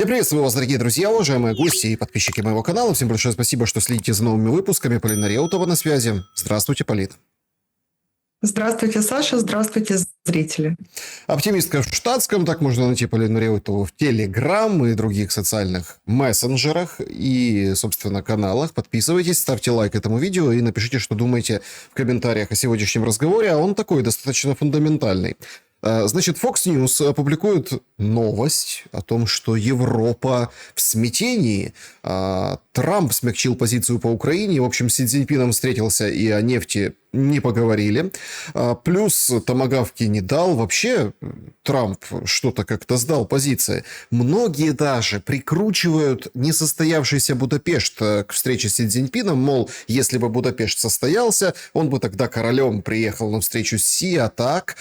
Я приветствую вас, дорогие друзья, уважаемые гости и подписчики моего канала. Всем большое спасибо, что следите за новыми выпусками. Полина Реутова на связи. Здравствуйте, Полина. Здравствуйте, Саша. Здравствуйте, зрители. Оптимистка в штатском. Так можно найти Полину Реутову в Телеграм и других социальных мессенджерах и, собственно, каналах. Подписывайтесь, ставьте лайк этому видео и напишите, что думаете в комментариях о сегодняшнем разговоре. А он такой, достаточно фундаментальный. Значит, Fox News опубликует новость о том, что Европа в смятении. Трамп смягчил позицию по Украине. В общем, с Си Цзиньпином встретился и о нефти не поговорили. Плюс томагавки не дал. Вообще Трамп что-то как-то сдал позиции. Многие даже прикручивают несостоявшийся Будапешт к встрече с Си Цзиньпином. Мол, если бы Будапешт состоялся, он бы тогда королем приехал на встречу с Си. А так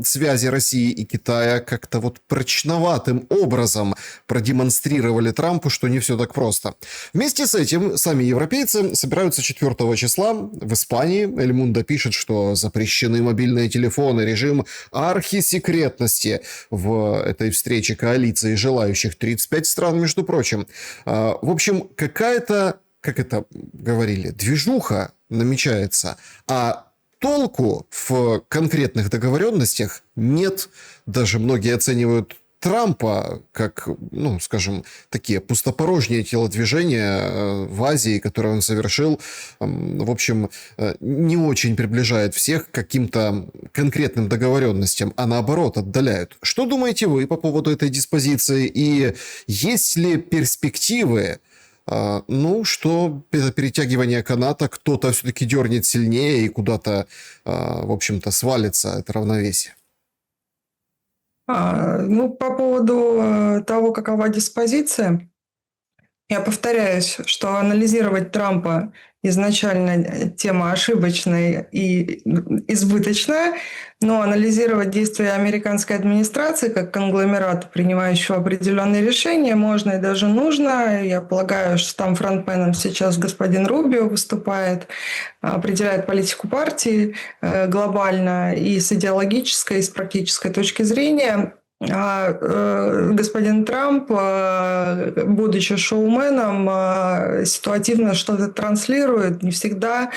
связи России и Китая как-то вот прочноватым образом продемонстрировали Трампу, что не все так просто. Вместе с этим сами европейцы собираются 4 числа в Испании. Эль Мундо пишет, что запрещены мобильные телефоны, режим архисекретности в этой встрече коалиции желающих 35 стран, между прочим. В общем, какая-то, как это говорили, движуха намечается, а толку в конкретных договоренностях нет. Даже многие оценивают Трампа как, ну, скажем, такие пустопорожние телодвижения в Азии, которые он совершил, в общем, не очень приближает всех к каким-то конкретным договоренностям, а наоборот отдаляют. Что думаете вы по поводу этой диспозиции? И есть ли перспективы, что перетягивание каната кто-то все-таки дернет сильнее и куда-то, в общем-то, свалится это равновесие? По поводу того, какова диспозиция, я повторяюсь, что анализировать Трампа изначально тема ошибочная и избыточная, но анализировать действия американской администрации как конгломерата, принимающего определенные решения, можно и даже нужно. Я полагаю, что там фронтменом сейчас господин Рубио выступает, определяет политику партии глобально и с идеологической, и с практической точки зрения. Господин Трамп, будучи шоуменом, ситуативно что-то транслирует, не всегда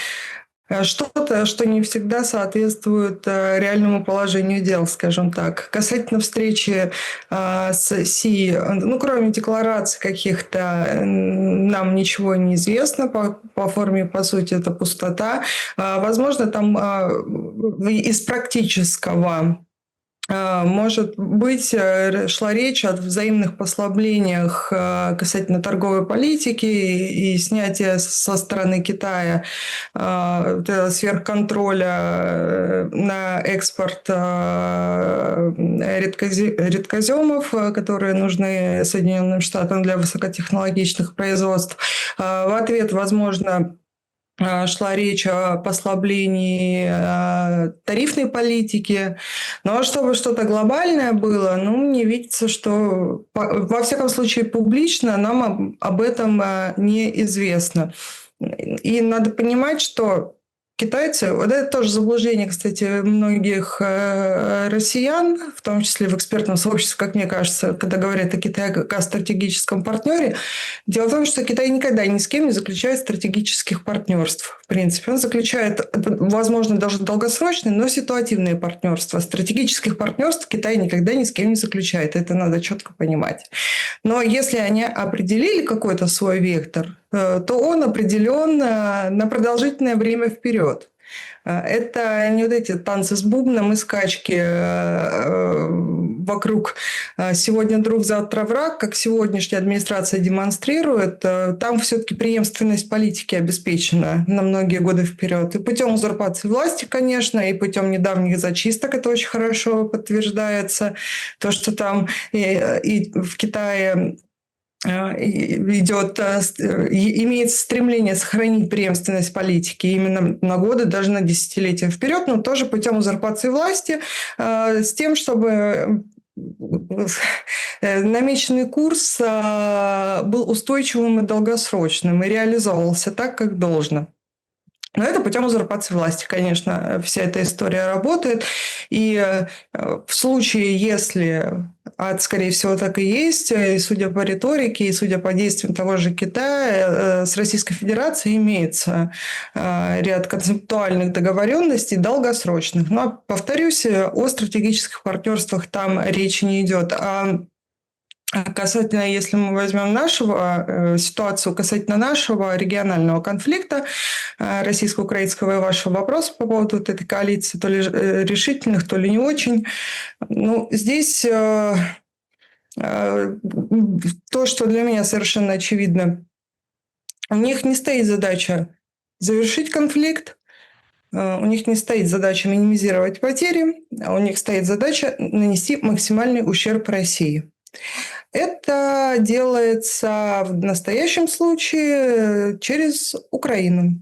что-то, что не всегда соответствует реальному положению дел, скажем так. Касательно встречи с Си, кроме деклараций каких-то, нам ничего не известно по форме, по сути, это пустота. Возможно, там из практического может быть, шла речь о взаимных послаблениях касательно торговой политики и снятия со стороны Китая сверхконтроля на экспорт редкоземов, которые нужны Соединенным Штатам для высокотехнологичных производств. В ответ, возможно, шла речь о послаблении тарифной политики. Но чтобы что-то глобальное было, мне видится, что, во всяком случае, публично нам об этом неизвестно. И надо понимать, что китайцы, вот это тоже заблуждение, кстати, многих россиян, в том числе в экспертном сообществе, как мне кажется, когда говорят о Китае как о стратегическом партнере. Дело в том, что Китай никогда ни с кем не заключает стратегических партнерств. В принципе, он заключает, возможно, даже долгосрочные, но ситуативные партнерства. Стратегических партнерств Китай никогда ни с кем не заключает. Это надо четко понимать. Но если они определили какой-то свой вектор, то он определен на продолжительное время вперед. Это не вот эти танцы с бубном и скачки вокруг «сегодня друг, завтра враг», как сегодняшняя администрация демонстрирует. Там все-таки преемственность политики обеспечена на многие годы вперед. И путем узурпации власти, конечно, и путем недавних зачисток это очень хорошо подтверждается. То, что там и в Китае имеет стремление сохранить преемственность политики именно на годы, даже на десятилетия вперед, но тоже путем узурпации власти, с тем, чтобы намеченный курс был устойчивым и долгосрочным и реализовывался так, как должно. Но это путем узурпации власти, конечно, вся эта история работает. И в случае, если, а это, скорее всего, так и есть, и судя по риторике, и судя по действиям того же Китая, с Российской Федерацией имеется ряд концептуальных договоренностей долгосрочных. Но, повторюсь, о стратегических партнерствах там речи не идет. Касательно, если мы возьмем ситуацию касательно нашего регионального конфликта, российско-украинского и вашего вопроса по поводу вот этой коалиции, то ли решительных, то ли не очень. Ну, здесь то, что для меня совершенно очевидно, у них не стоит задача завершить конфликт, у них не стоит задача минимизировать потери, а у них стоит задача нанести максимальный ущерб России. Это делается в настоящем случае через Украину.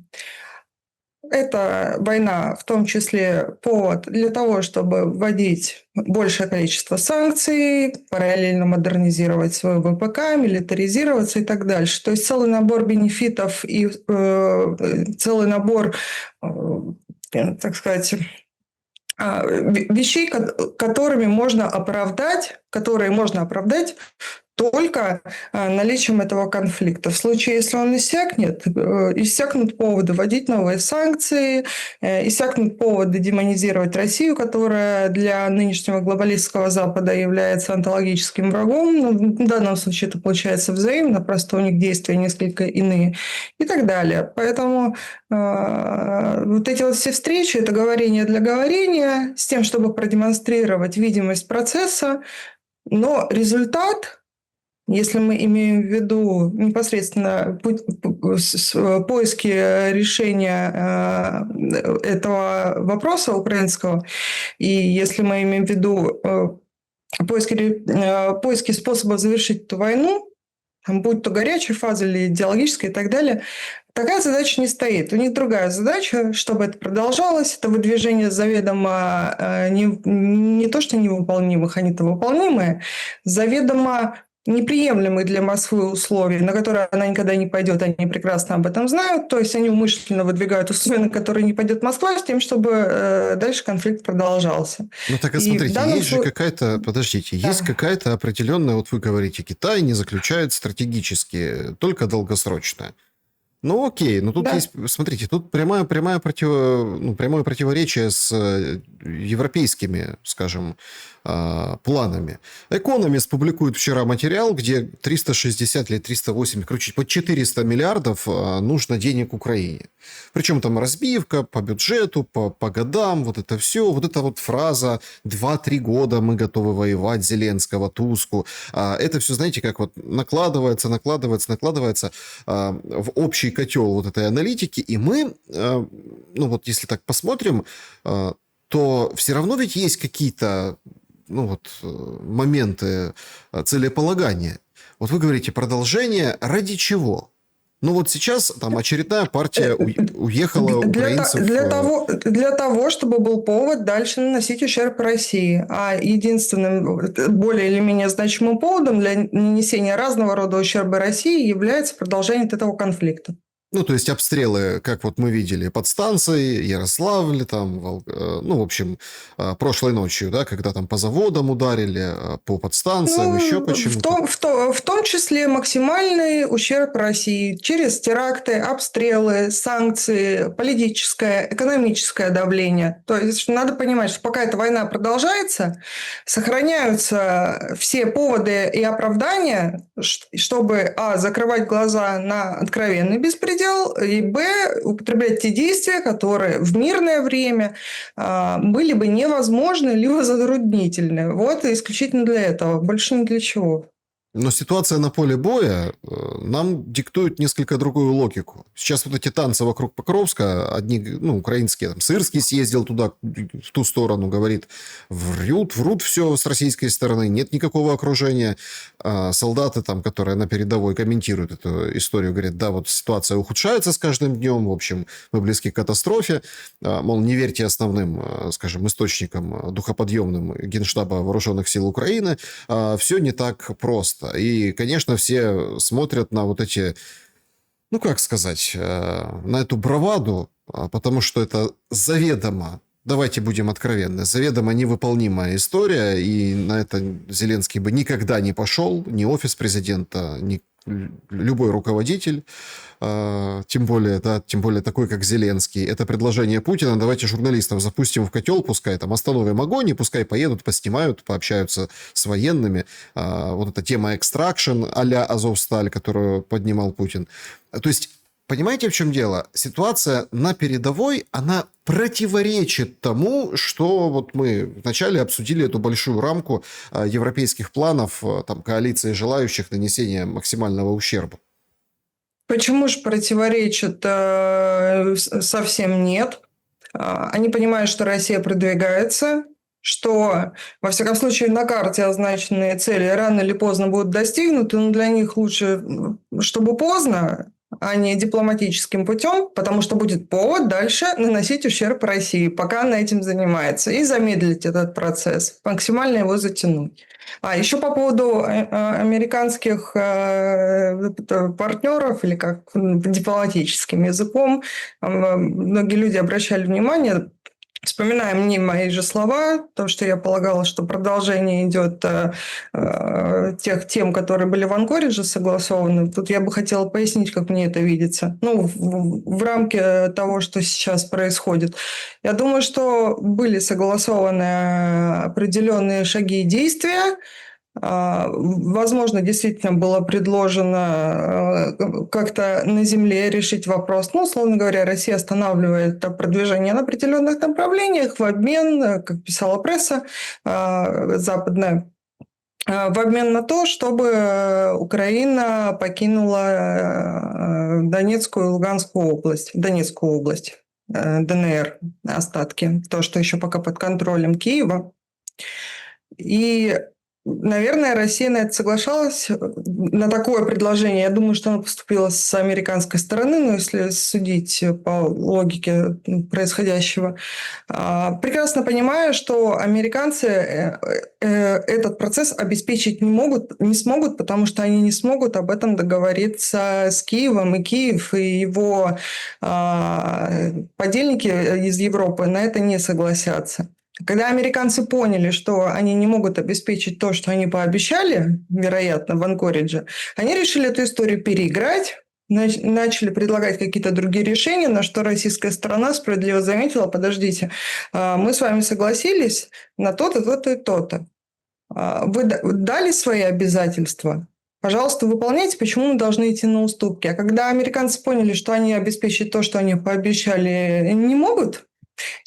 Эта война в том числе повод для того, чтобы вводить большее количество санкций, параллельно модернизировать свой ВПК, милитаризироваться и так дальше. То есть целый набор бенефитов и целый набор, так сказать, вещей, которые можно оправдать только наличием этого конфликта. В случае, если он иссякнет, иссякнут поводы вводить новые санкции, иссякнут поводы демонизировать Россию, которая для нынешнего глобалистского Запада является онтологическим врагом. Ну, в данном случае это получается взаимно, просто у них действия несколько иные и так далее. Поэтому вот эти вот все встречи – это говорение для говорения с тем, чтобы продемонстрировать видимость процесса, но результат, если мы имеем в виду непосредственно поиски решения этого вопроса украинского, и если мы имеем в виду поиски способа завершить эту войну, будь то горячая фаза или идеологическая и так далее, такая задача не стоит. У них другая задача, чтобы это продолжалось. Это выдвижение заведомо не то, что невыполнимых, они-то выполнимые, заведомо неприемлемые для Москвы условия, на которые она никогда не пойдет, они прекрасно об этом знают. То есть они умышленно выдвигают условия, на которые не пойдет Москва, с тем, чтобы дальше конфликт продолжался. Ну так и смотрите, есть же какая-то, подождите, Да. есть какая-то определенная, вот вы говорите, Китай не заключает стратегически, только долгосрочно. Ну окей, но тут Да. есть, смотрите, тут прямое противоречие с европейскими, скажем, планами. Экономист публикует вчера материал, где 360 или 380, короче, по 400 миллиардов нужно денег Украине. Причем там разбивка по бюджету, по годам, вот это все, вот эта вот фраза «2-3 года мы готовы воевать», Зеленского, Туску. Это все, знаете, как вот накладывается в общий котел вот этой аналитики, и мы, ну вот если так посмотрим, то все равно ведь есть какие-то моменты целеполагания. Вот вы говорите продолжение ради чего? Ну вот сейчас там очередная партия уехала украинцев... Для того, чтобы был повод дальше наносить ущерб России. А единственным, более или менее значимым поводом для нанесения разного рода ущерба России является продолжение этого конфликта. Ну, то есть обстрелы, как вот мы видели, подстанции, Ярославль, там, в общем, прошлой ночью, да, когда там по заводам ударили, по подстанциям, еще почему-то. В том числе максимальный ущерб России через теракты, обстрелы, санкции, политическое, экономическое давление. То есть надо понимать, что пока эта война продолжается, сохраняются все поводы и оправдания, чтобы, закрывать глаза на откровенный беспредел, и, употреблять те действия, которые в мирное время были бы невозможны, либо затруднительны. Вот исключительно для этого, больше ни для чего. Но ситуация на поле боя нам диктует несколько другую логику. Сейчас вот эти танцы вокруг Покровска, одни, украинские, там, Сырский съездил туда, в ту сторону, говорит, врут все с российской стороны, нет никакого окружения. Солдаты, там, которые на передовой комментируют эту историю, говорят, да, вот ситуация ухудшается с каждым днем, в общем, мы близки к катастрофе. Мол, не верьте основным, скажем, источникам духоподъемным Генштаба Вооруженных сил Украины. Все не так просто. И, конечно, все смотрят на вот эти, как сказать, на эту браваду потому что это заведомо, давайте будем откровенны, заведомо невыполнимая история, и на это Зеленский бы никогда не пошел, ни офис президента, ни любой руководитель, тем более такой, как Зеленский. Это предложение Путина. Давайте журналистов запустим в котел, пускай там остановим огонь, и пускай поедут, поснимают, пообщаются с военными. Вот эта тема экстракшн а-ля Азовсталь, которую поднимал Путин. То есть, понимаете, в чем дело? Ситуация на передовой, она противоречит тому, что вот мы вначале обсудили эту большую рамку европейских планов, там, коалиции желающих нанесения максимального ущерба. Почему же противоречит? Совсем нет. Они понимают, что Россия продвигается, что, во всяком случае, на карте означенные цели рано или поздно будут достигнуты, но для них лучше, чтобы поздно, а не дипломатическим путем, потому что будет повод дальше наносить ущерб России, пока она этим занимается, и замедлить этот процесс, максимально его затянуть. А еще по поводу американских партнеров, или как дипломатическим языком, многие люди обращали внимание, вспоминая мне мои же слова, то, что я полагала, что продолжение идет тех тем, которые были в Анкоридже согласованы. Тут я бы хотела пояснить, как мне это видится. Ну, в рамке того, что сейчас происходит. Я думаю, что были согласованы определенные шаги и действия. Возможно, действительно было предложено как-то на земле решить вопрос. Ну, условно говоря, Россия останавливает продвижение на определенных направлениях в обмен, как писала пресса западная, в обмен на то, чтобы Украина покинула Донецкую и Луганскую область, Донецкую область, ДНР, остатки, то, что еще пока под контролем Киева. И наверное, Россия на это соглашалась, на такое предложение. Я думаю, что оно поступило с американской стороны, но если судить по логике происходящего. Прекрасно понимаю, что американцы этот процесс обеспечить не смогут, потому что они не смогут об этом договориться с Киевом, и Киев, и его подельники из Европы на это не согласятся. Когда американцы поняли, что они не могут обеспечить то, что они пообещали, вероятно, в Анкоридже, они решили эту историю переиграть, начали предлагать какие-то другие решения, на что российская сторона справедливо заметила: подождите, мы с вами согласились на то-то, то-то и то-то. Вы дали свои обязательства, пожалуйста, выполняйте, почему мы должны идти на уступки? А когда американцы поняли, что они обеспечить то, что они пообещали, не могут,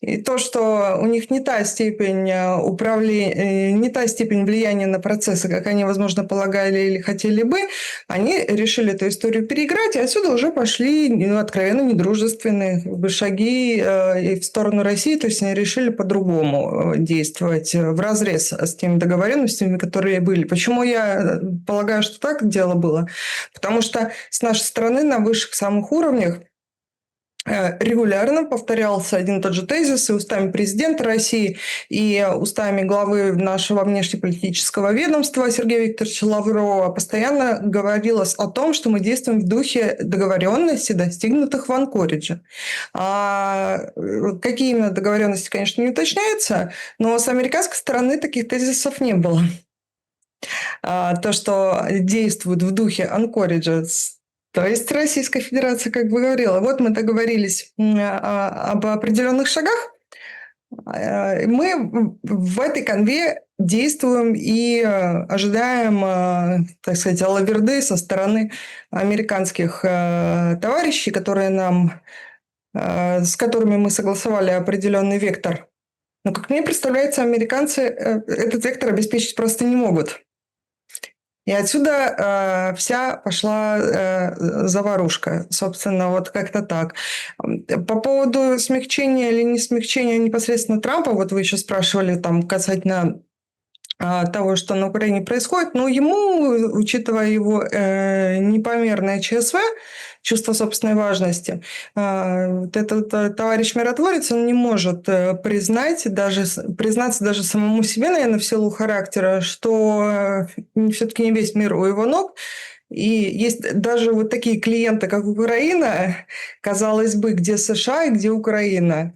и то, что у них не та степень управления, не та степень влияния на процессы, как они, возможно, полагали или хотели бы, они решили эту историю переиграть, и отсюда уже пошли откровенно недружественные шаги в сторону России, то есть они решили по-другому действовать, вразрез с теми договоренностями, которые были. Почему я полагаю, что так дело было? Потому что с нашей стороны на высших самых уровнях регулярно повторялся один и тот же тезис и устами президента России, и устами главы нашего внешнеполитического ведомства Сергея Викторовича Лаврова постоянно говорилось о том, что мы действуем в духе договоренностей, достигнутых в Анкоридже. Какие именно договоренности, конечно, не уточняются, но с американской стороны таких тезисов не было. То, что действует в духе Анкориджа, то есть Российская Федерация как бы говорила: вот мы договорились об определенных шагах, мы в этой канве действуем и ожидаем, так сказать, алаверды со стороны американских товарищей, с которыми мы согласовали определенный вектор. Но, как мне представляется, американцы этот вектор обеспечить просто не могут. И отсюда вся пошла заварушка. Собственно, вот как-то так. По поводу смягчения или не смягчения непосредственно Трампа, вот вы еще спрашивали там касательно того, что на Украине происходит, но ему, учитывая его непомерное ЧСВ, чувство собственной важности, этот товарищ-миротворец, он не может признаться даже самому себе, наверное, в силу характера, что все-таки не весь мир у его ног, И есть даже вот такие клиенты, как Украина, казалось бы, где США и где Украина.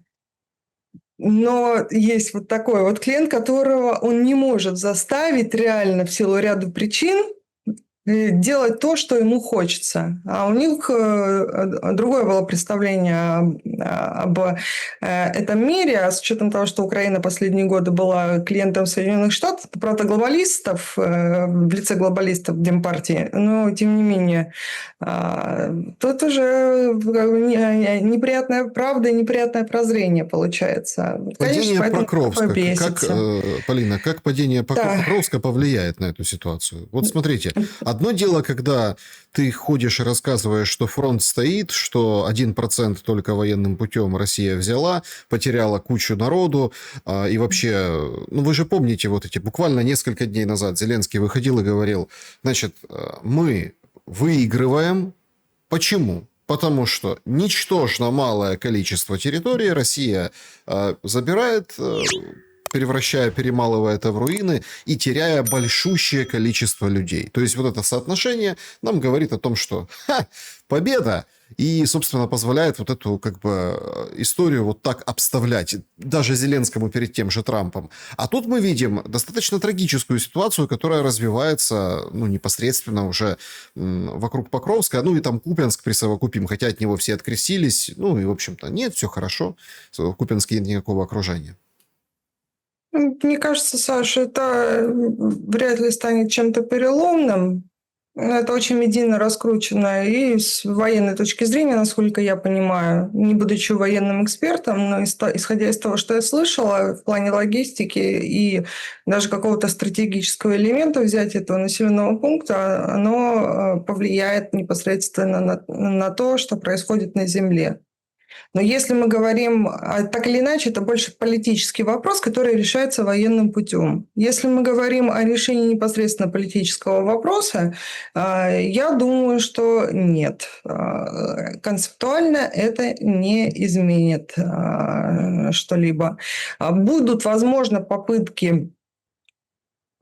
Но есть вот такой вот клиент, которого он не может заставить реально в силу ряда причин делать то, что ему хочется. А у них другое было представление об этом мире, а с учетом того, что Украина последние годы была клиентом Соединенных Штатов, правда, глобалистов, в лице глобалистов Демпартии, но тем не менее, тут уже неприятная правда и неприятное прозрение получается. Падение Конечно, поэтому Покровска. побесится. Полина, как падение Да. Покровска повлияет на эту ситуацию? Вот смотрите, одно дело, когда ты ходишь и рассказываешь, что фронт стоит, что 1% только военным путем Россия взяла, потеряла кучу народу, и вообще, ну вы же помните, вот эти буквально несколько дней назад Зеленский выходил и говорил, значит, мы выигрываем. Почему? Потому что ничтожно малое количество территории Россия забирает, перемалывая это в руины и теряя большущее количество людей. То есть вот это соотношение нам говорит о том, что победа, и, собственно, позволяет вот эту как бы историю вот так обставлять, даже Зеленскому перед тем же Трампом. А тут мы видим достаточно трагическую ситуацию, которая развивается, ну, непосредственно уже вокруг Покровска, ну, и там Купянск присовокупим, хотя от него все открестились, ну, и, в общем-то, нет, все хорошо, в Купянске нет никакого окружения. Мне кажется, Саша, это вряд ли станет чем-то переломным. Это очень медийно раскручено и с военной точки зрения, насколько я понимаю, не будучи военным экспертом, но исходя из того, что я слышала в плане логистики и даже какого-то стратегического элемента взятия этого населенного пункта, оно повлияет непосредственно на то, что происходит на земле. Но если мы говорим, так или иначе, это больше политический вопрос, который решается военным путем. Если мы говорим о решении непосредственно политического вопроса, я думаю, что нет. Концептуально это не изменит что-либо. Будут, возможно, попытки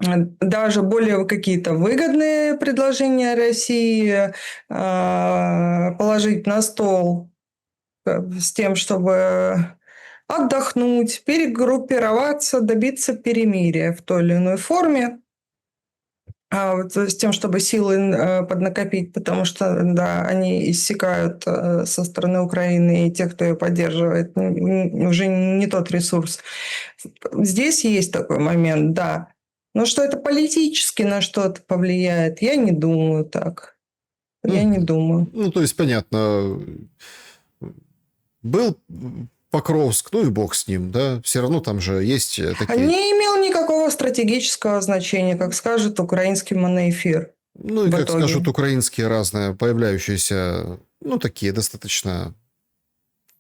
даже более какие-то выгодные предложения России положить на стол с тем, чтобы отдохнуть, перегруппироваться, добиться перемирия в той или иной форме, вот с тем, чтобы силы поднакопить, потому что, да, они иссякают со стороны Украины, и те, кто ее поддерживает, уже не тот ресурс. Здесь есть такой момент, да. Но что это политически на что-то повлияет, я не думаю так. Я не думаю. Ну, то есть, понятно, был Покровск, ну и бог с ним, да, все равно там же есть такие... Не имел никакого стратегического значения, как скажет украинский моноэфир. Ну и, как скажут украинские разные появляющиеся, ну, такие достаточно...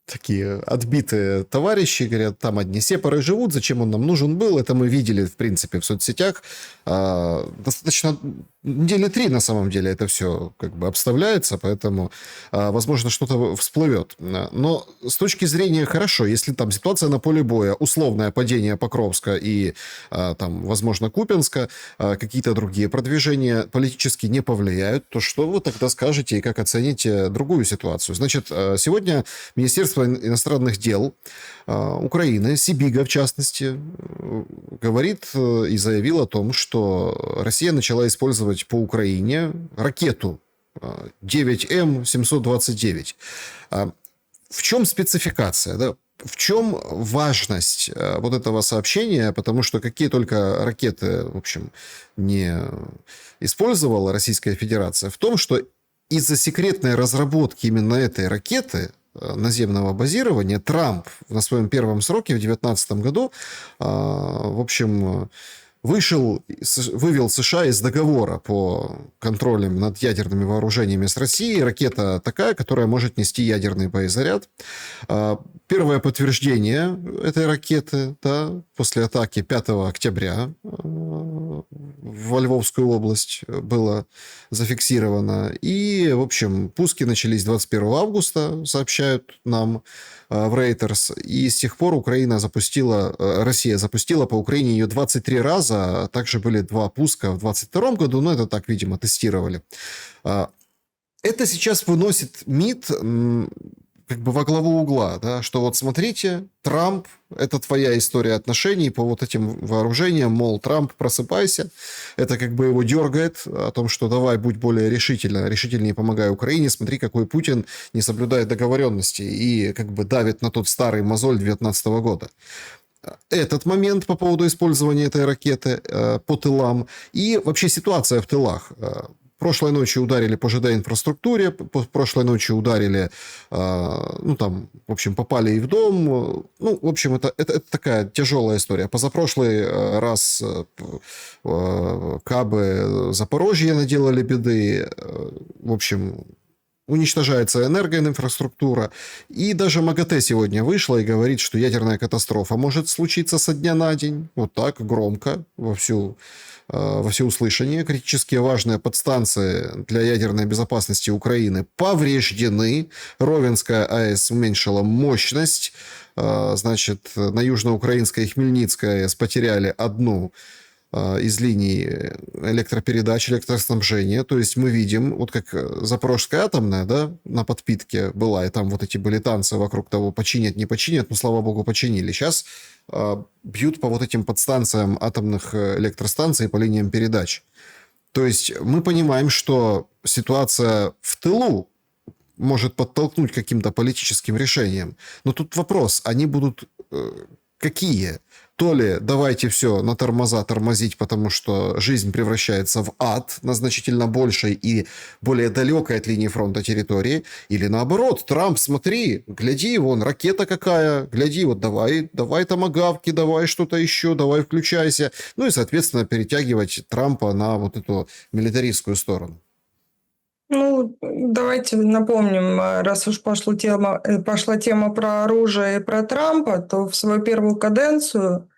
Такие отбитые товарищи говорят, там одни сепары живут, зачем он нам нужен был, это мы видели, в принципе, в соцсетях. Достаточно недели 3, на самом деле, это все как бы обставляется, поэтому, возможно, что-то всплывет. Но с точки зрения, хорошо, если там ситуация на поле боя, условное падение Покровска и, там, возможно, Купянска, какие-то другие продвижения политически не повлияют, то что вы тогда скажете и как оцените другую ситуацию? Значит, сегодня Министерство иностранных дел Украины, Сибига в частности, говорит и заявил о том, что Россия начала использовать по Украине ракету 9М729. В чем спецификация? Да? В чем важность вот этого сообщения? Потому что какие только ракеты, в общем, не использовала Российская Федерация, в том, что из-за секретной разработки именно этой ракеты наземного базирования Трамп на своем первом сроке в 2019 году, в общем, вывел США из договора по контролю над ядерными вооружениями с Россией. Ракета такая, которая может нести ядерный боезаряд. Первое подтверждение этой ракеты, да, после атаки 5 октября во Львовскую область было зафиксировано. И, в общем, пуски начались 21 августа, сообщают нам в Reuters. И с тех пор Россия запустила по Украине ее 23 раза. А также были 2 пуска в 22 году. Но это так, видимо, тестировали. Это сейчас выносит МИД как бы во главу угла, да, что вот смотрите, Трамп, это твоя история отношений по вот этим вооружениям, мол, Трамп, просыпайся. Это как бы его дергает о том, что давай, будь более решительнее помогай Украине, смотри, какой Путин не соблюдает договоренности и как бы давит на тот старый мозоль 2019 года. Этот момент по поводу использования этой ракеты по тылам и вообще ситуация в тылах. Прошлой ночью ударили по ЖД-инфраструктуре, прошлой ночью ударили, в общем, попали и в дом. Ну, в общем, это такая тяжелая история. Позапрошлый раз кабы Запорожья наделали беды. В общем, уничтожается энергоинфраструктура. И даже МАГАТЭ сегодня вышла и говорит, что ядерная катастрофа может случиться со дня на день. Вот так, громко, во всеуслышание. Критически важные подстанции для ядерной безопасности Украины повреждены. Ровенская АЭС уменьшила мощность. Значит, на южноукраинской и Хмельницкой АЭС потеряли одну из линий электропередач, электроснабжения. То есть мы видим, вот как Запорожская атомная, да, на подпитке была, и там вот эти были танцы вокруг того, починят, не починят, но, слава богу, починили. Сейчас бьют по вот этим подстанциям атомных электростанций по линиям передач. То есть мы понимаем, что ситуация в тылу может подтолкнуть к каким-то политическим решениям. Но тут вопрос, они будут какие? То ли давайте все на тормоза тормозить, потому что жизнь превращается в ад на значительно большей и более далекой от линии фронта территории, или наоборот, Трамп, смотри, гляди, вон ракета какая, гляди, вот давай томагавки, давай что-то еще, давай включайся. Ну и, соответственно, перетягивать Трампа на вот эту милитаристскую сторону. Ну, давайте напомним, раз уж пошла тема про оружие и про Трампа, то в свою первую каденцию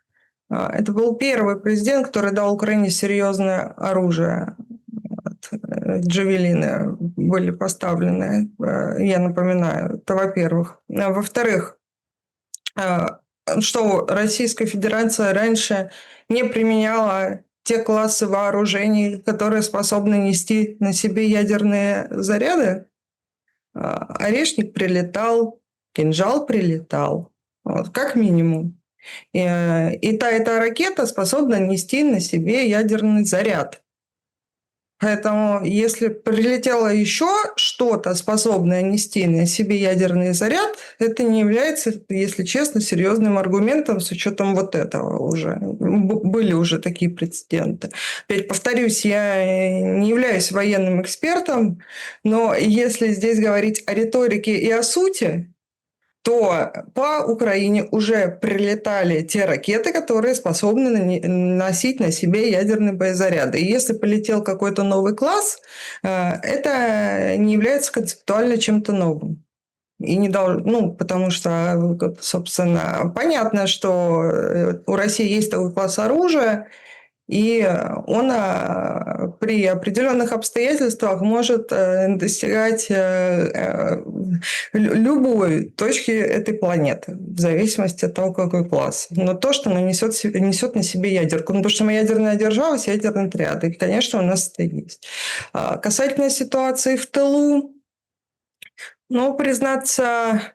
это был первый президент, который дал Украине серьезное оружие. Джавелины были поставлены, я напоминаю, это во-первых. Во-вторых, что Российская Федерация раньше не применяла те классы вооружений, которые способны нести на себе ядерные заряды. Орешник прилетал, кинжал прилетал, вот, как минимум. И та ракета способна нести на себе ядерный заряд. Поэтому, если прилетело еще что-то, способное нести на себе ядерный заряд, это не является, если честно, серьезным аргументом с учетом вот этого уже. Были уже такие прецеденты. Опять повторюсь, я не являюсь военным экспертом, но если здесь говорить о риторике и о сути, то по Украине уже прилетали те ракеты, которые способны носить на себе ядерные боезаряды. И если полетел какой-то новый класс, это не является концептуально чем-то новым. И не потому что, собственно, понятно, что у России есть такой класс оружия, и он при определенных обстоятельствах может достигать любой точки этой планеты, в зависимости от того, какой класс. Но то, что несет на себе ядерку. Потому что мы ядерная держава с ядерным триадой. И, конечно, у нас это есть. Касательно ситуации в тылу, признаться,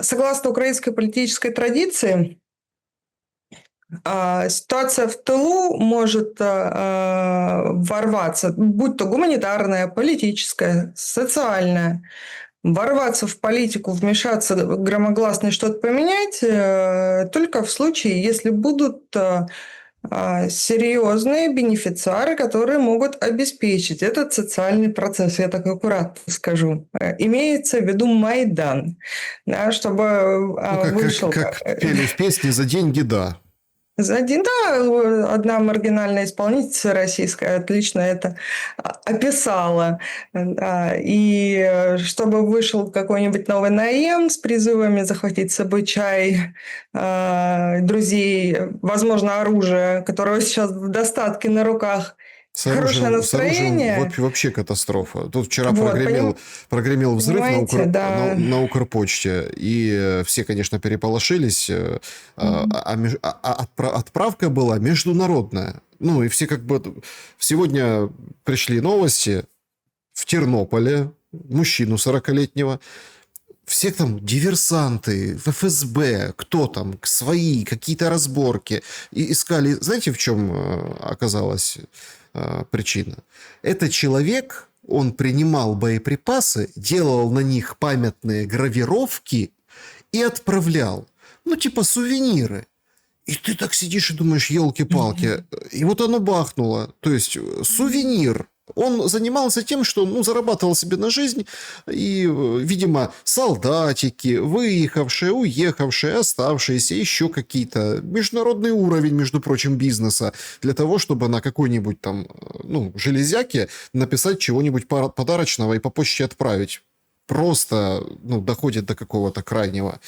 согласно украинской политической традиции, ситуация в тылу может ворваться, будь то гуманитарная, политическая, социальная, ворваться в политику, вмешаться громогласно и что-то поменять только в случае, если будут серьезные бенефициары, которые могут обеспечить этот социальный процесс. Я так аккуратно скажу. Имеется в виду Майдан. Да, чтобы вышел... Как пели в песне «За деньги, да». За один, да, одна маргинальная исполнительница российская отлично это описала. Да. И чтобы вышел какой-нибудь новый НАЕМ с призывами захватить с собой чай, друзей, возможно, оружие, которого сейчас в достатке на руках, хорошее С оружием настроение. вообще катастрофа. Тут вчера Вот, прогремел взрыв понимаете, да. на Укрпочте, и все, конечно, переполошились. Отправка была международная. Ну, и все как бы... Сегодня пришли новости в Тернополе, мужчину 40-летнего, все там диверсанты, в ФСБ, кто там, свои, какие-то разборки. И искали... Знаете, в чем оказалась причина? Это человек, он принимал боеприпасы, делал на них памятные гравировки и отправлял. Ну, типа сувениры. И ты так сидишь и думаешь, елки-палки. И вот оно бахнуло. То есть сувенир. Он занимался тем, что зарабатывал себе на жизнь. И, видимо, солдатики, выехавшие, уехавшие, оставшиеся, еще какие-то. Международный уровень, между прочим, бизнеса. Для того, чтобы на какой-нибудь там, железяке написать чего-нибудь подарочного и по почте отправить. Просто, доходит до какого-то крайнего.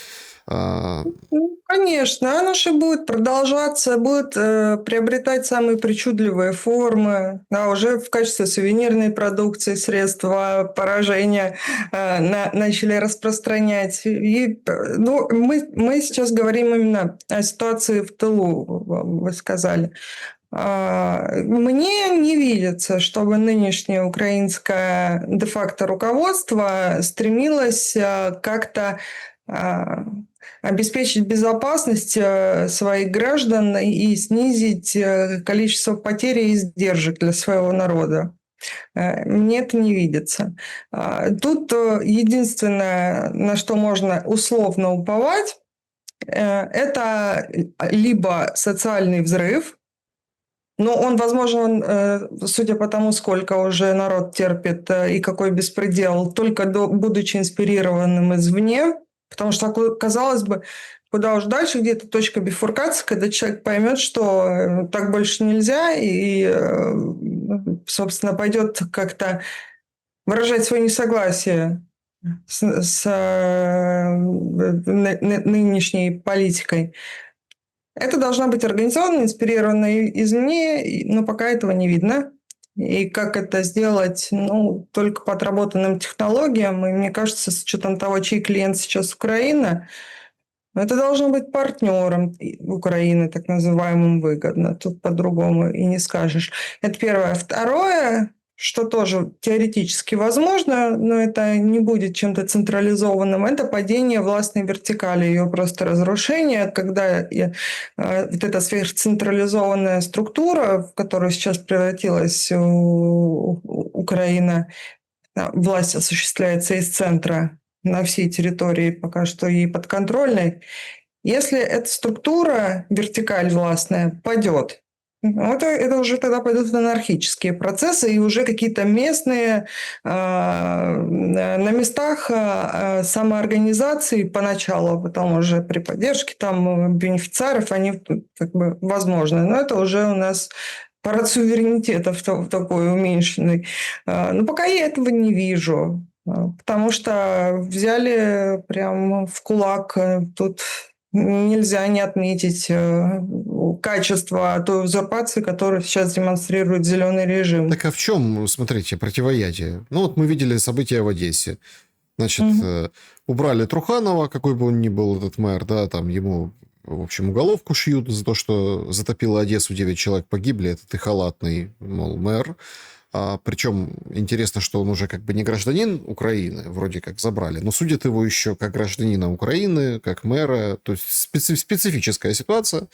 Конечно, оно же будет продолжаться, будет приобретать самые причудливые формы, да, уже в качестве сувенирной продукции средства поражения начали распространять. И, мы сейчас говорим именно о ситуации в тылу, вы сказали. Мне не видится, чтобы нынешнее украинское де-факто руководство стремилось как-то обеспечить безопасность своих граждан и снизить количество потерь и издержек для своего народа. Мне это не видится. Тут единственное, на что можно условно уповать, это либо социальный взрыв, но он возможен, судя по тому, сколько уже народ терпит и какой беспредел, только будучи инспирированным извне. Потому что, казалось бы, куда уж дальше, где-то точка бифуркации, когда человек поймет, что так больше нельзя, и, собственно, пойдет как-то выражать свое несогласие с нынешней политикой. Это должна быть организованно, инспирированная извне, но пока этого не видно. И как это сделать, только по отработанным технологиям. И мне кажется, с учетом того, чей клиент сейчас Украина, это должно быть партнером Украины, так называемым, выгодно. Тут по-другому и не скажешь. Это первое. Второе, что тоже теоретически возможно, но это не будет чем-то централизованным, это падение властной вертикали, ее просто разрушение, когда вот эта сверхцентрализованная структура, в которую сейчас превратилась Украина, власть осуществляется из центра на всей территории, пока что ей подконтрольной. Если эта структура, вертикаль властная, падет, это уже тогда пойдут анархические процессы, и уже какие-то местные на местах самоорганизации поначалу, а потом уже при поддержке там бенефициаров, они как бы возможны. Но это уже у нас парад суверенитета в такой уменьшенный. Но пока я этого не вижу, потому что взяли прям в кулак тут. Нельзя не отметить качество той узурпации, которую сейчас демонстрирует зеленый режим. Так а в чем, смотрите, противоядие? Вот мы видели события в Одессе. Значит, убрали Труханова, какой бы он ни был, этот мэр, да, там ему, в общем, уголовку шьют за то, что затопило Одессу, 9 человек погибли, это ты халатный, мол, мэр. Причем интересно, что он уже как бы не гражданин Украины, вроде как забрали, но судят его еще как гражданина Украины, как мэра, то есть специфическая ситуация.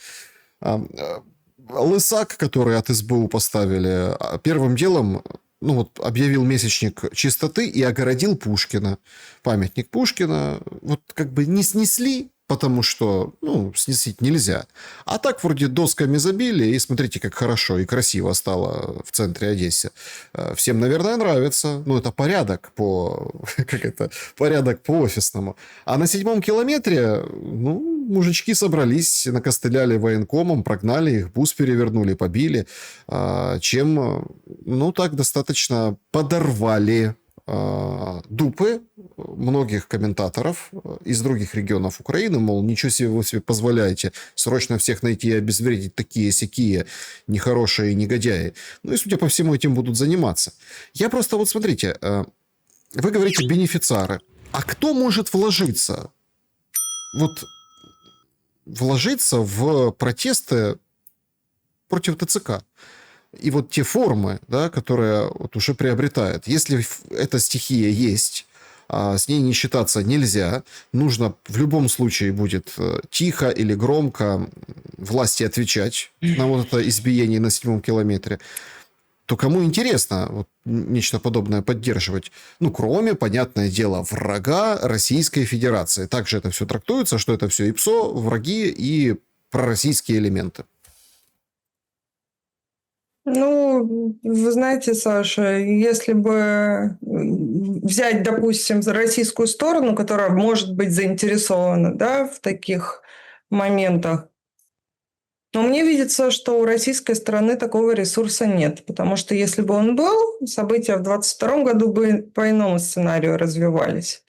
Лысак, который от СБУ поставили, первым делом объявил месячник чистоты и огородил Пушкина. Памятник Пушкина. Вот как бы не снесли, потому что, сносить нельзя. А так вроде досками забили, и смотрите, как хорошо и красиво стало в центре Одессы. Всем, наверное, нравится. Это порядок порядок по офисному. А на 7-м километре, мужички собрались, накостыляли военкомом, прогнали их, бус перевернули, побили, чем, ну, так достаточно подорвали дупы многих комментаторов из других регионов Украины, мол, ничего себе вы себе позволяете, срочно всех найти и обезвредить такие-сякие нехорошие негодяи. Ну и, судя по всему, этим будут заниматься. Я просто, вот смотрите, вы говорите бенефициары. А кто может вложиться? Вот вложиться в протесты против ТЦК? И вот те формы, да, которые вот уже приобретает. Если эта стихия есть, с ней не считаться нельзя, нужно в любом случае будет тихо или громко власти отвечать на вот это избиение на 7-м километре, то кому интересно вот нечто подобное поддерживать? Ну, кроме, понятное дело, врага Российской Федерации. Также это все трактуется, что это все ИПСО, враги и пророссийские элементы. Ну, вы знаете, Саша, если бы взять, допустим, российскую сторону, которая может быть заинтересована, да, в таких моментах, но мне видится, что у российской стороны такого ресурса нет, потому что если бы он был, события в 2022 году бы по иному сценарию развивались.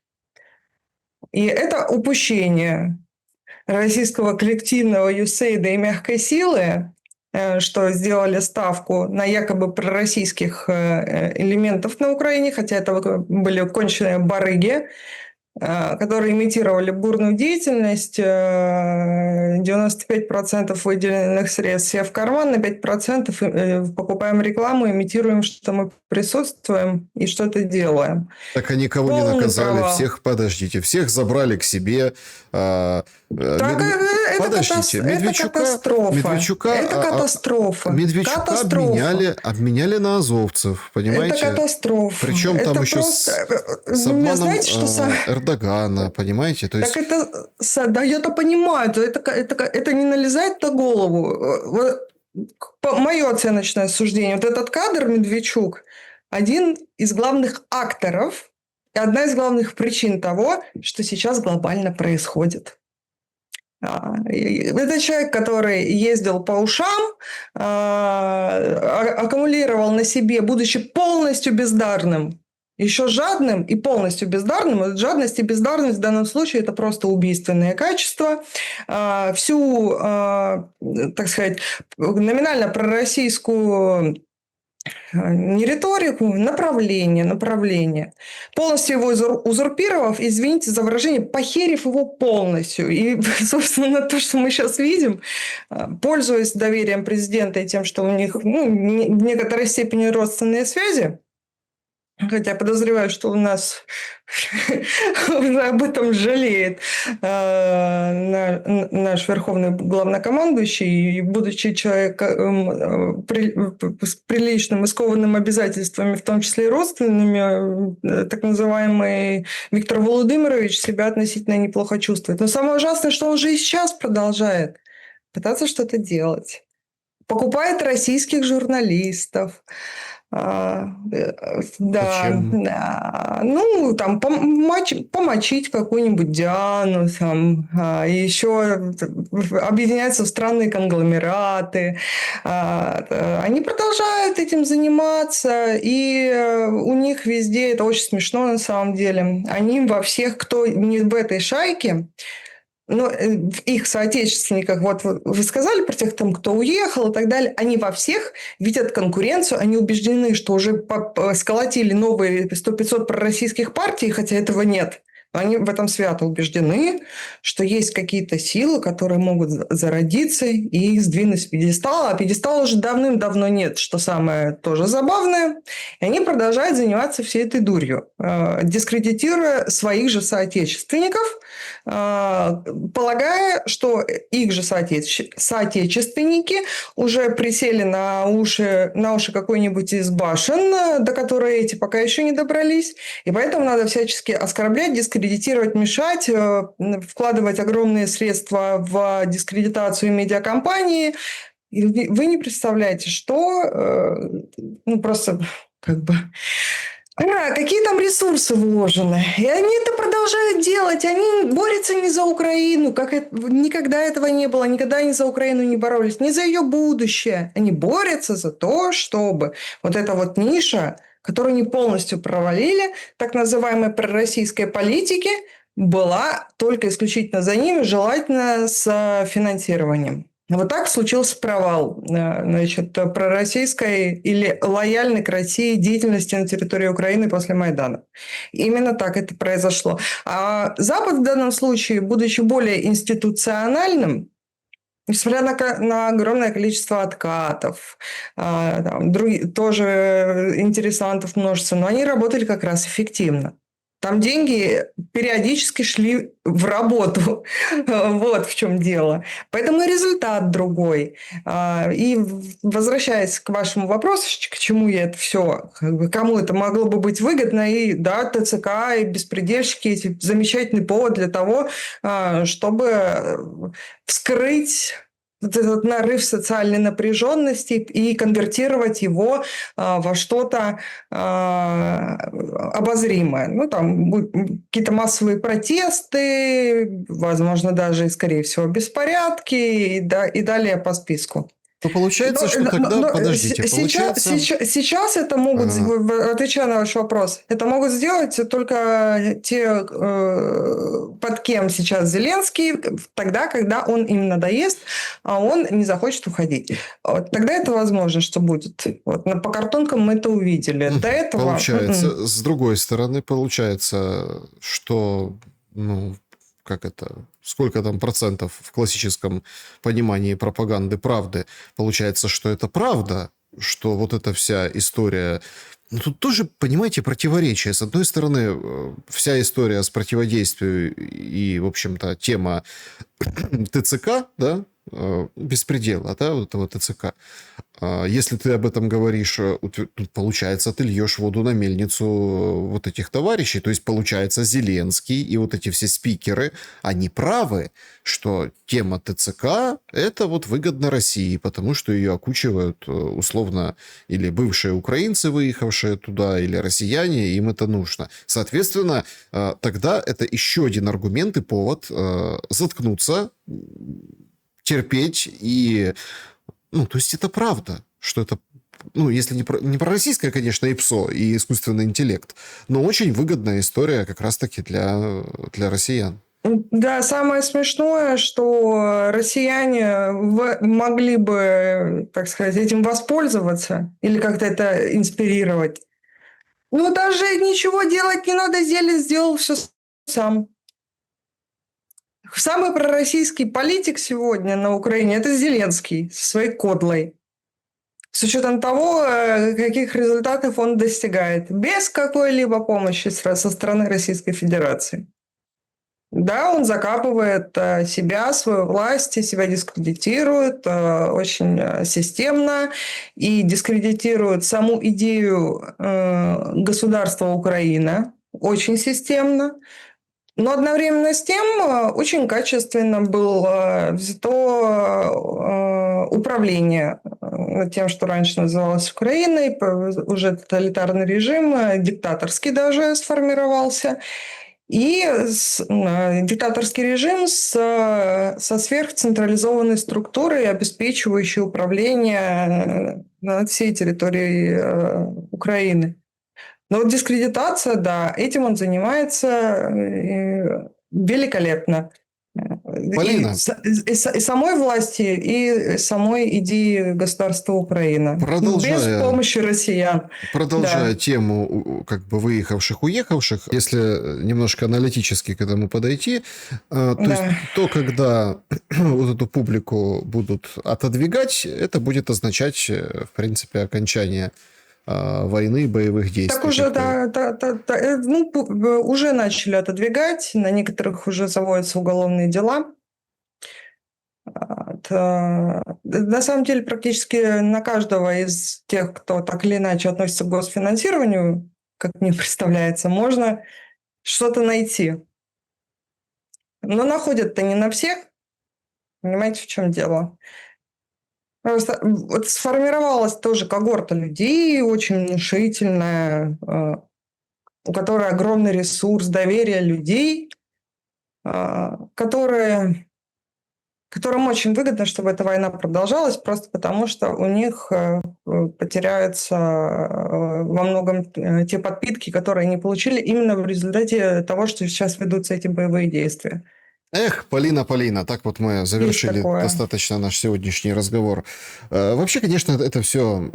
И это упущение российского коллективного юсейда и мягкой силы, что сделали ставку на якобы пророссийских элементов на Украине, хотя это были конченые барыги, которые имитировали бурную деятельность, 95% выделенных средств себе в карман, на 5% покупаем рекламу, имитируем, что мы присутствуем и что-то делаем. Так они кого не наказали, всех, подождите, всех забрали к себе. Подождите, Медведчука обменяли на азовцев, понимаете? Это катастрофа. Причем там еще с обманом знаете, что Эрдогана, понимаете? То есть... Так это, да, я-то понимаю, это не налезает на голову. Мое оценочное суждение, вот этот кадр Медведчук один из главных акторов и одна из главных причин того, что сейчас глобально происходит. Это человек, который ездил по ушам, аккумулировал на себе, будучи полностью бездарным, еще жадным и полностью бездарным. Жадность и бездарность в данном случае – это просто убийственные качества. Всю, так сказать, номинально пророссийскую не риторику, направление. Полностью его узурпировав, извините за выражение, похерив его полностью. И, собственно, то, что мы сейчас видим, пользуясь доверием президента и тем, что у них в некоторой степени родственные связи, хотя подозреваю, что у нас уже об этом жалеет наш верховный главнокомандующий, и будучи человеком с приличным и скованным обязательствами, в том числе и родственными, так называемый Виктор Володимирович себя относительно неплохо чувствует. Но самое ужасное, что он же и сейчас продолжает пытаться что-то делать. Покупает российских журналистов. Да, ну, там, помочить какую-нибудь Диану, там, еще объединяются в странные конгломераты. Они продолжают этим заниматься, и у них везде, это очень смешно на самом деле, они во всех, кто не в этой шайке, но в их соотечественниках, вот вы сказали про тех, там, кто уехал и так далее, они во всех видят конкуренцию, они убеждены, что уже сколотили новые 100-500 пророссийских партий, хотя этого нет. Но они в этом свято убеждены, что есть какие-то силы, которые могут зародиться и их сдвинуть с пьедестала, а пьедестала уже давным-давно нет, что самое тоже забавное. И они продолжают заниматься всей этой дурью, дискредитируя своих же соотечественников, полагая, что их же соотечественники уже присели на уши какой-нибудь из башен, до которой эти пока еще не добрались, и поэтому надо всячески оскорблять, дискредитировать, мешать, вкладывать огромные средства в дискредитацию медиакомпании. И вы не представляете, что просто как бы Какие там ресурсы вложены? И они это продолжают делать. Они борются не за Украину, никогда этого не было, никогда они за Украину не боролись, не за ее будущее. Они борются за то, чтобы вот эта вот ниша, которую они полностью провалили, так называемой пророссийской политики, была только исключительно за ними, желательно с финансированием. Вот так случился провал, значит, пророссийской или лояльной к России деятельности на территории Украины после Майдана. Именно так это произошло. А Запад в данном случае, будучи более институциональным, несмотря на огромное количество откатов, тоже интересантов множество, но они работали как раз эффективно. Там деньги периодически шли в работу. Вот в чем дело. Поэтому и результат другой. И возвращаясь к вашему вопросу, к чему я это все, кому это могло бы быть выгодно, и да, ТЦК, и беспредельщики, эти замечательный повод для того, чтобы вскрыть вот этот нарыв социальной напряженности и конвертировать его во что-то обозримое. Ну, там будут какие-то массовые протесты, возможно, даже, и, скорее всего, беспорядки, и далее по списку. То получается, что тогда, подождите, получается... Сейчас это могут, отвечая на ваш вопрос, это могут сделать только те, под кем сейчас Зеленский, тогда, когда он им надоест, а он не захочет уходить. Вот, тогда это возможно, что будет. Вот, по картонкам мы это увидели. До этого... Получается, с другой стороны, получается, что... сколько там процентов в классическом понимании пропаганды правды? Получается, что это правда, что вот эта вся история... Ну, тут тоже, понимаете, противоречие. С одной стороны, вся история с противодействием и, в общем-то, тема ТЦК, да, беспредела, да, вот этого ТЦК. Если ты об этом говоришь, получается, ты льешь воду на мельницу вот этих товарищей. То есть, получается, Зеленский и вот эти все спикеры, они правы, что тема ТЦК – это вот выгодно России, потому что ее окучивают условно или бывшие украинцы, выехавшие туда, или россияне, им это нужно. Соответственно, тогда это еще один аргумент и повод заткнуться, терпеть и... то есть это правда, что это, если не про российское, конечно, ИПСО и искусственный интеллект, но очень выгодная история как раз-таки для россиян. Да, самое смешное, что россияне могли бы, так сказать, этим воспользоваться или как-то это инспирировать. Но даже ничего делать не надо, Зелень сделал все сам. Самый пророссийский политик сегодня на Украине – это Зеленский со своей кодлой. С учетом того, каких результатов он достигает. Без какой-либо помощи со стороны Российской Федерации. Да, он закапывает себя, свою власть, себя дискредитирует очень системно и дискредитирует саму идею государства Украина очень системно. Но одновременно с тем очень качественно было взято управление тем, что раньше называлось Украиной, уже тоталитарный режим, диктаторский даже сформировался. И диктаторский режим со сверхцентрализованной структурой, обеспечивающей управление над всей территорией Украины. Но вот дискредитация, да, этим он занимается великолепно. Полина. И самой власти, и самой идеи государства Украина. Без помощи россиян. Продолжая тему как бы выехавших, уехавших, если немножко аналитически к этому подойти, есть то, когда вот эту публику будут отодвигать, это будет означать, в принципе, окончание войны, боевых действий. Так уже, уже начали отодвигать, на некоторых уже заводятся уголовные дела. На самом деле, практически на каждого из тех, кто так или иначе относится к госфинансированию, как мне представляется, можно что-то найти. Но находят-то не на всех. Понимаете, в чем дело? Просто вот сформировалась тоже когорта людей очень внушительная, у которой огромный ресурс доверия людей, которые, которым очень выгодно, чтобы эта война продолжалась, просто потому что у них потеряются во многом те подпитки, которые они получили именно в результате того, что сейчас ведутся эти боевые действия. Эх, Полина, так вот мы Есть завершили такое. достаточно наш сегодняшний разговор. Вообще, конечно, это все,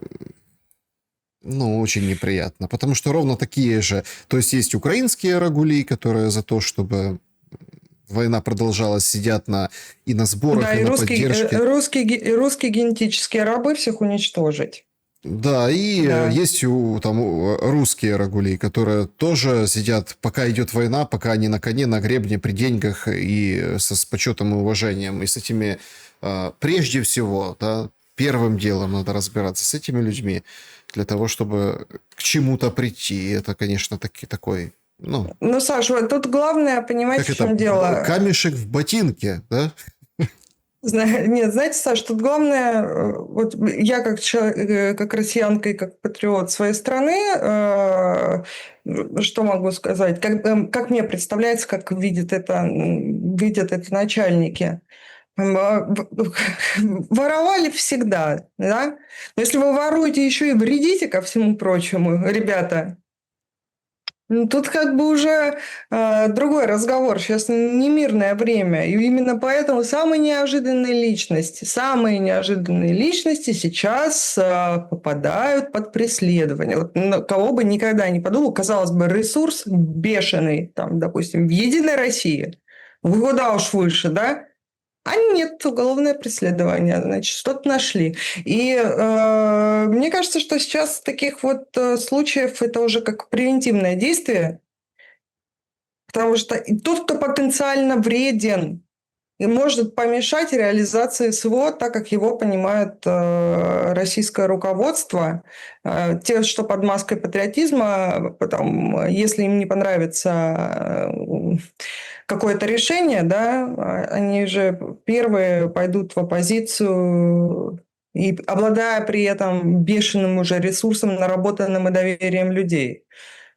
ну, очень неприятно, потому что ровно такие же... То есть украинские рагули, которые за то, чтобы война продолжалась, сидят и на сборах, Да, и и на поддержке. русские генетические рабы всех уничтожить. Да, и Да. есть русские рагули, которые тоже сидят, пока идет война, пока они на коне, на гребне, при деньгах и с почетом и уважением. И с этими, прежде всего, да, первым делом надо разбираться с этими людьми для того, чтобы к чему-то прийти. И это, конечно, такой, ну, Ну, Саша, вот тут главное понимать, как в чем это, дело. камешек в ботинке, да? Нет, знаете, Саш, тут главное, вот я как человек, как россиянка и как патриот своей страны, что могу сказать, как мне представляется, как видят это начальники. Воровали всегда, да? Но если вы воруете еще и вредите, ко всему прочему, ребята, тут как бы уже другой разговор. Сейчас не мирное время. И именно поэтому самые неожиданные личности сейчас попадают под преследование. Вот, кого бы никогда не подумал, казалось бы, ресурс бешеный, там, допустим, в «Единой России». Куда уж выше, да? А нет, уголовное преследование, значит, что-то нашли. И мне кажется, что сейчас таких вот случаев это уже как превентивное действие, потому что тот, кто потенциально вреден и может помешать реализации СВО, так как его понимает российское руководство, те, что под маской патриотизма, потом, если им не понравится какое-то решение, да, они же первые пойдут в оппозицию и обладая при этом бешеным уже ресурсом, наработанным и доверием людей.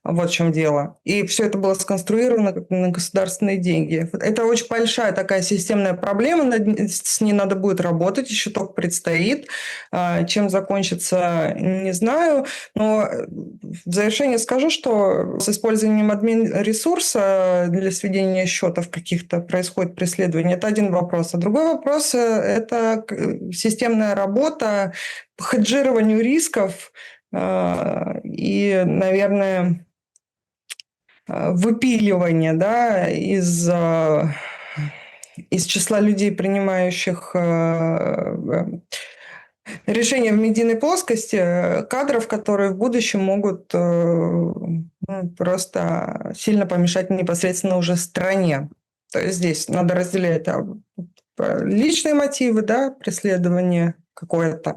Вот в чем дело. И все это было сконструировано как на государственные деньги. Это очень большая такая системная проблема, с ней надо будет работать, еще только предстоит. Чем закончится, не знаю. Но в завершение скажу, что с использованием админ-ресурса для сведения счетов каких-то происходит преследование. Это один вопрос. А другой вопрос – это системная работа по хеджированию рисков и, наверное, выпиливание, да, из числа людей, принимающих решения в медийной плоскости, кадров, которые в будущем могут просто сильно помешать непосредственно уже стране. То есть здесь надо разделять личные мотивы, да, преследования какое-то,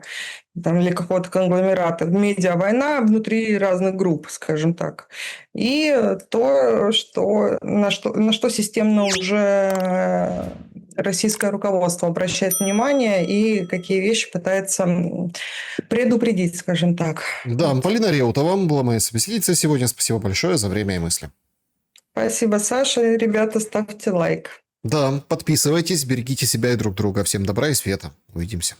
там, или какого-то конгломерата, медиа-война внутри разных групп, скажем так. И то, на что системно уже российское руководство обращает внимание и какие вещи пытается предупредить, скажем так. Да, Вот. Полина Реутова была моя собеседница сегодня. Спасибо большое за время и мысли. Спасибо, Саша. Ребята, ставьте лайк. Да, подписывайтесь, берегите себя и друг друга. Всем добра и света. Увидимся.